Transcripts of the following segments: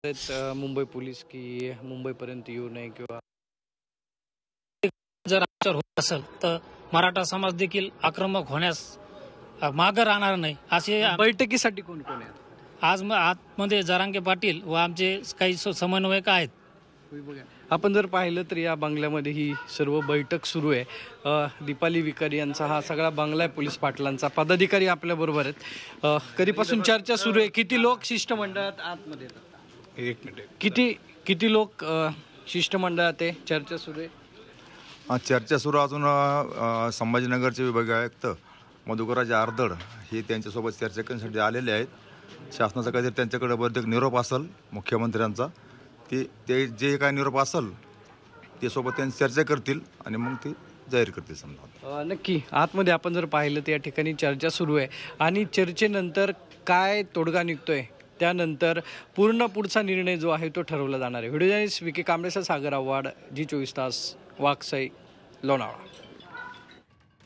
Mumbai police की मुंबईपर्यंत येऊ नये किंवा जर आमच्यावर होत असेल तर मराठा समाज देखील आक्रमक होण्यास मागे राहणार नाही असे बैठकीसाठी कोण कोण आहे? आज आतमध्ये जरांगे पाटील व आमचे काही समन्वयक आहेत. आपण जर पाहिलं तर या बंगल्यामध्ये ही सर्व बैठक सुरू आहे. दीपाली विकारी यांचा हा सगळा बंगला आहे पोलीस पाटलांचा. पदाधिकारी आपल्या बरोबर आहेत. कधीपासून चर्चा सुरू आहे? किती लोक शिष्टमंडळात आतमध्ये येतात? एक मिनिट. किती लोक शिष्टमंडळात आहे? चर्चा सुरू आहे. चर्चा सुरू अजून संभाजीनगरचे विभागीय आयुक्त मधुकरराजे आर्दड हे त्यांच्यासोबत चर्चा करण्यासाठी आलेले आहेत. शासनाचा काहीतरी त्यांच्याकडे बद्दल निरोप असेल मुख्यमंत्र्यांचा, ते जे काय निरोप असेल ते सोबत त्यांची चर्चा करतील आणि मग ते जाहीर करतील. समजा नक्की आतमध्ये आपण जर पाहिलं तर या ठिकाणी चर्चा सुरू आहे आणि चर्चेनंतर काय तोडगा निघतोय त्यानंतर पूर्ण पुढचा निर्णय जो आहे तो ठरवला जाणार आहे. व्हिडिओ जर्नलिस्ट विके कांबळेसह सागर आव्हाड, G24 तास, वाकसाई, लोणावळा.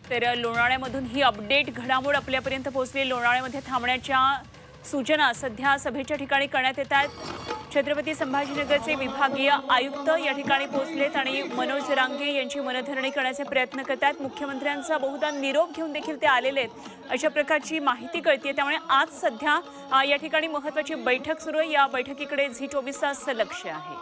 तर लोणावळ्यामधून ही अपडेट घडामोड आपल्यापर्यंत पोहोचली. लोणावळ्यामध्ये थांबण्याच्या सूचना सध्या सभेच्या ठिकाणी करण्यात येत आहेत. छत्रपती संभाजीनगरचे विभागीय आयुक्त या ठिकाणी पोहोचलेत आणि मनोज जरांगे यांची मनधरणी करण्याचे प्रयत्न करत आहेत. मुख्यमंत्र्यांचा बहुधा निरोप घेऊन देखील ते आलेले आहेत अशा प्रकारची माहिती कळते. त्यामुळे आज सध्या या ठिकाणी महत्त्वाची बैठक सुरू आहे. या बैठकीकडे G24 तास लक्ष आहे.